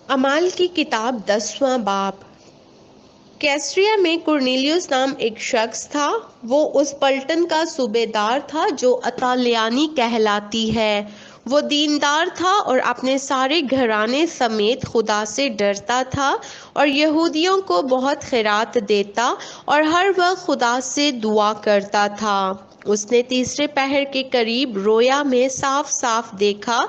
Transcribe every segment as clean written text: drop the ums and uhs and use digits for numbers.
अमाल की किताब 10वां बाब। कैसरिया में कुर्नेलियुस नाम एक शख्स था। वो उस पलटन का सूबेदार था जो अतालियानी कहलाती है। वो दीनदार था और अपने सारे घराने समेत खुदा से डरता था और यहूदियों को बहुत खैरात देता और हर वक्त खुदा से दुआ करता था। उसने तीसरे पहर के करीब रोया में साफ साफ देखा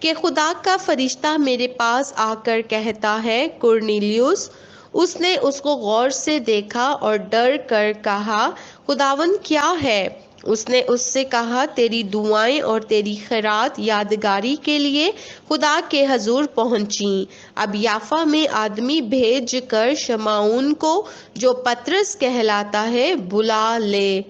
कि खुदा का फरिश्ता मेरे पास आकर कहता है, कुर्नेलियुस। उसने उसको गौर से देखा और डर कर कहा, खुदावन क्या है? उसने उससे कहा, तेरी दुआएं और तेरी खैरात यादगारी के लिए खुदा के हजूर पहुंची। अब याफा में आदमी भेज कर शमाउन को, जो पतरस कहलाता है, बुला ले।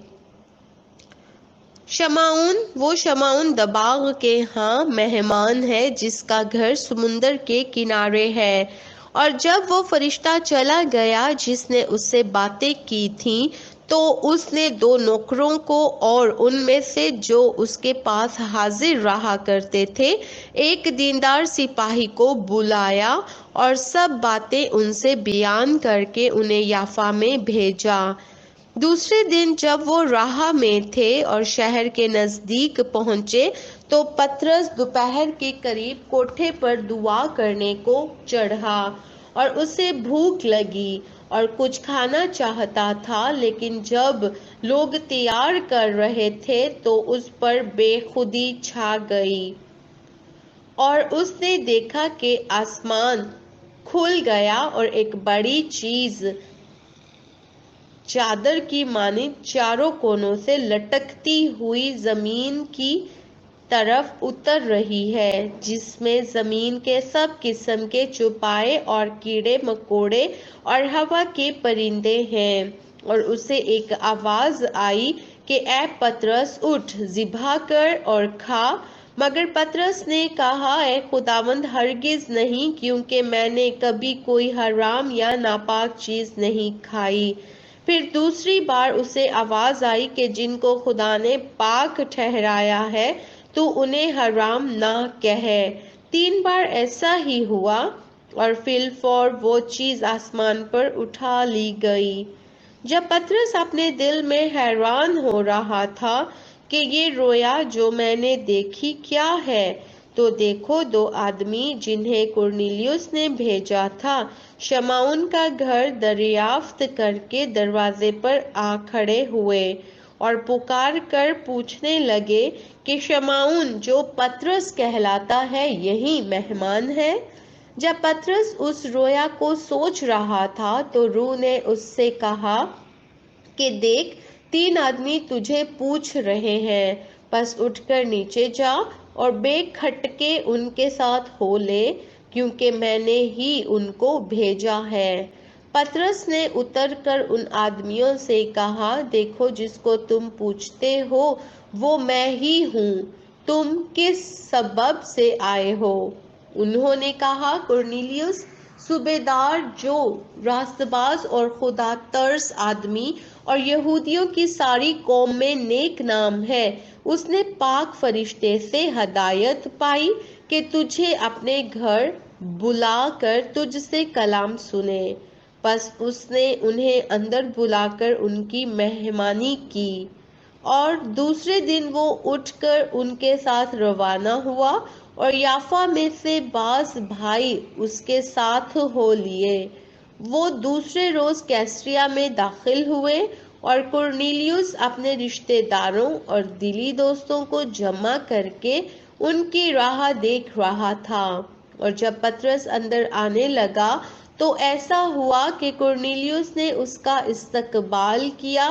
वो शमाउन दबाग के यहाँ मेहमान है, जिसका घर समुंदर के किनारे है। और जब वो फरिश्ता चला गया जिसने उससे बातें की थीं, तो उसने 2 नौकरों को और उनमें से जो उसके पास हाजिर रहा करते थे, एक दीनदार सिपाही को बुलाया और सब बातें उनसे बयान करके उन्हें याफा में भेजा। दूसरे दिन जब वो राह में थे और शहर के नजदीक पहुंचे, तो पतरस दोपहर के करीब कोठे पर दुआ करने को चढ़ा और उसे भूख लगी और कुछ खाना चाहता था। लेकिन जब लोग तैयार कर रहे थे तो उस पर बेखुदी छा गई और उसने देखा कि आसमान खुल गया और एक बड़ी चीज चादर की मानिंद चारों कोनों से लटकती हुई जमीन की तरफ उतर रही है, जिसमें जमीन के सब किस्म के चौपाए और कीड़े मकोड़े और हवा के परिंदे हैं। और उसे एक आवाज आई कि ऐ पतरस, उठ, ज़िबा कर और खा। मगर पतरस ने कहा, ऐ खुदावंद, हरगिज नहीं, क्योंकि मैंने कभी कोई हराम या नापाक चीज नहीं खाई। फिर दूसरी बार उसे आवाज आई कि जिनको खुदा ने पाक ठहराया है, तू उन्हें हराम ना कह। 3 बार ऐसा ही हुआ और फिलफौर वो चीज आसमान पर उठा ली गई। जब पतरस अपने दिल में हैरान हो रहा था कि ये रोया जो मैंने देखी क्या है, तो देखो 2 आदमी जिन्हें कुर्नेलियुस ने भेजा था, शमाउन का घर दरियाफ्त करके दरवाजे पर आ खड़े हुए और पुकार कर पूछने लगे कि शमाउन, जो पतरस कहलाता है, यही मेहमान है। जब पतरस उस रोया को सोच रहा था, तो रूह ने उससे कहा कि देख, 3 आदमी तुझे पूछ रहे हैं, बस उठकर नीचे जा और बेखटके उनके साथ हो ले, क्योंकि मैंने ही उनको भेजा है। पतरस ने उतरकर उन आदमियों से कहा, देखो, जिसको तुम पूछते हो वो मैं ही हूँ। तुम किस सबब से आए हो? उन्होंने कहा, कुर्नेलियुस, सूबेदार, जो रास्तबाज और खुदा तरस आदमी और यहूदियों की सारी कौम में नेक नाम है, उसने पाक फरिश्ते से हदायत पाई कि तुझे अपने घर बुलाकर तुझसे कलाम सुने। बस उसने उन्हें अंदर बुलाकर उनकी मेहमानी की और दूसरे दिन वो उठकर उनके साथ रवाना हुआ और याफा में से बास भाई उसके साथ हो लिए। वो दूसरे रोज कैसरिया में दाखिल हुए और कुर्नेलियुस अपने रिश्तेदारों और दिली दोस्तों को जमा करके उनकी राह देख रहा था। और जब पतरस अंदर आने लगा, तो ऐसा हुआ कि कुर्नेलियुस ने उसका इस्तकबाल किया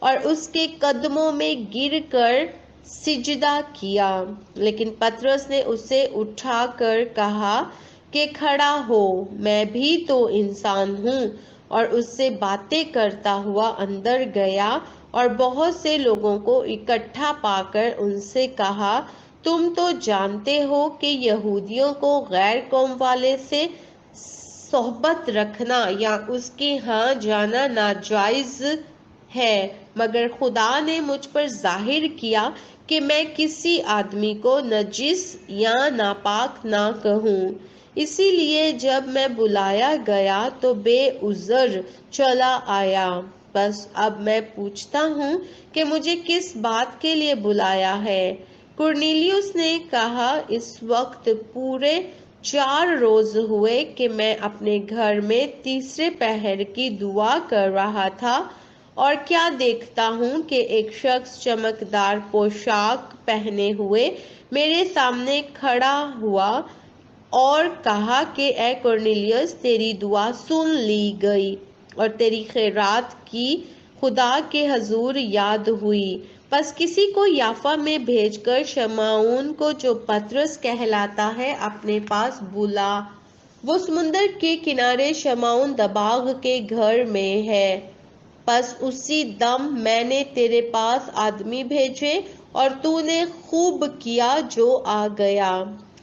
और उसके कदमों में गिरकर सिजदा किया। लेकिन पतरस ने उसे उठाकर कहा कि खड़ा हो, मैं भी तो इंसान हूँ। और उससे बातें करता हुआ अंदर गया और बहुत से लोगों को इकट्ठा पाकर उनसे कहा, तुम तो जानते हो कि यहूदियों को गैर कौम वाले से सोहबत रखना या उसके यहाँ जाना नाजायज है, मगर खुदा ने मुझ पर जाहिर किया कि मैं किसी आदमी को नजिस या नापाक ना कहूँ। اسی لیے جب میں بلایا گیا تو بے عذر چلا آیا۔ بس اب میں پوچھتا ہوں کہ مجھے کس بات کے لیے بلایا ہے؟ کرنیلیوس نے کہا، اس وقت پورے 4 روز ہوئے کہ میں اپنے گھر میں تیسرے پہر کی دعا کر رہا تھا، اور کیا دیکھتا ہوں کہ ایک شخص چمکدار پوشاک پہنے ہوئے میرے سامنے کھڑا ہوا اور کہا کہ اے کرنیلیوس، تیری دعا سن لی گئی اور تیری خیرات کی خدا کے حضور یاد ہوئی۔ پس کسی کو یافا میں بھیج کر شمعون کو، جو پطرس کہلاتا ہے، اپنے پاس بلا۔ وہ سمندر کے کنارے شمعون دباغ کے گھر میں ہے۔ پس اسی دم میں نے تیرے پاس آدمی بھیجے اور تو نے خوب کیا جو آ گیا۔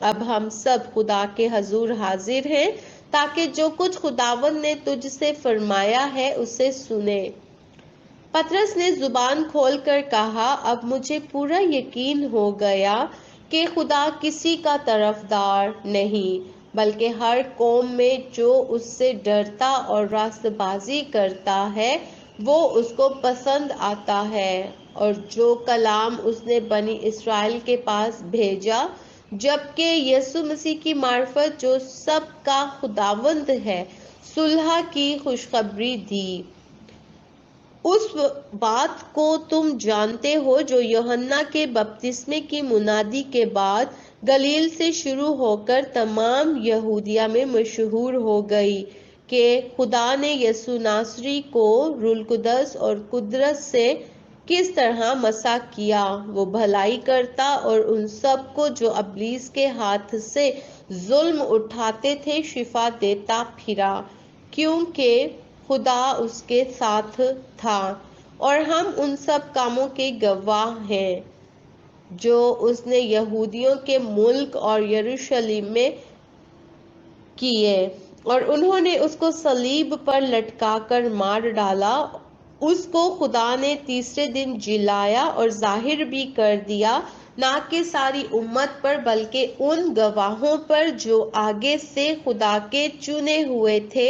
اب ہم سب خدا کے حضور حاضر ہیں تاکہ جو کچھ خداوند نے تجھ سے فرمایا ہے اسے سنے۔ پطرس نے زبان کھول کر کہا، اب مجھے پورا یقین ہو گیا کہ خدا کسی کا طرفدار نہیں، بلکہ ہر قوم میں جو اس سے ڈرتا اور راست بازی کرتا ہے وہ اس کو پسند آتا ہے، اور جو کلام اس نے بنی اسرائیل کے پاس بھیجا جبکہ یسوع مسیح کی معرفت جو سب کا خداوند ہے، صلح کی خوشخبری دی۔ اس بات کو تم جانتے ہو جو یوحنا کے بپتسمے کی منادی کے بعد گلیل سے شروع ہو کر تمام یہودیہ میں مشہور ہو گئی، کہ خدا نے یسوع ناصری کو روح القدس اور قدرت سے کس طرح مسح کیا، وہ بھلائی کرتا اور ان سب کو جو ابلیس کے ہاتھ سے ظلم اٹھاتے تھے شفا دیتا پھرا، کیونکہ خدا اس کے ساتھ تھا۔ اور ہم ان سب کاموں کے گواہ ہیں جو اس نے یہودیوں کے ملک اور یروشلم میں کیے، اور انہوں نے اس کو صلیب پر لٹکا کر مار ڈالا۔ اس کو خدا نے تیسرے دن جلایا اور ظاہر بھی کر دیا، نہ کہ ساری امت پر بلکہ ان گواہوں پر جو آگے سے خدا کے چنے ہوئے تھے،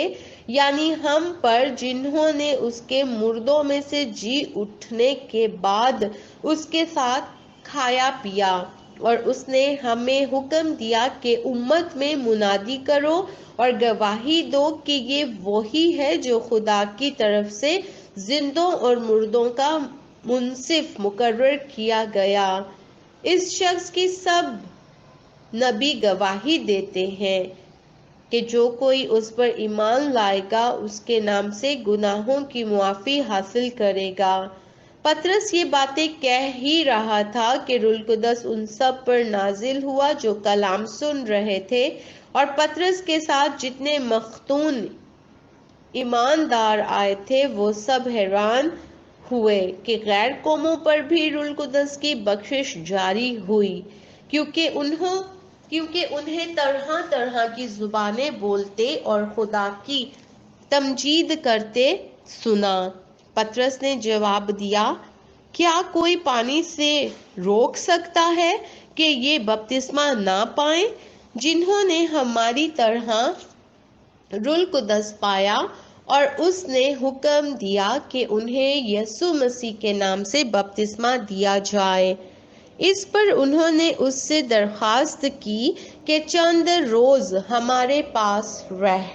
یعنی ہم پر، جنہوں نے اس کے مردوں میں سے جی اٹھنے کے بعد اس کے ساتھ کھایا پیا۔ اور اس نے ہمیں حکم دیا کہ امت میں منادی کرو اور گواہی دو کہ یہ وہی ہے جو خدا کی طرف سے زندوں اور مردوں کا منصف مقرر کیا گیا۔ اس شخص کی سب نبی گواہی دیتے ہیں کہ جو کوئی اس پر ایمان لائے گا اس کے نام سے گناہوں کی معافی حاصل کرے گا۔ پطرس یہ باتیں کہہ ہی رہا تھا کہ روح القدس ان سب پر نازل ہوا جو کلام سن رہے تھے، اور پطرس کے ساتھ جتنے مختون ایماندار آئے تھے وہ سب حیران ہوئے کہ غیر قوموں پر بھی روح القدس کی بخشش جاری ہوئی، کیونکہ انہیں طرح طرح کی زبانیں بولتے اور خدا کی تمجید کرتے سنا۔ پطرس نے جواب دیا، کیا کوئی پانی سے روک سکتا ہے کہ یہ بپتسمہ نہ پائیں؟ جنہوں نے ہماری طرح روح القدس پایا، اور اس نے حکم دیا کہ انہیں یسوع مسیح کے نام سے بپتسمہ دیا جائے۔ اس پر انہوں نے اس سے درخواست کی کہ چند روز ہمارے پاس رہ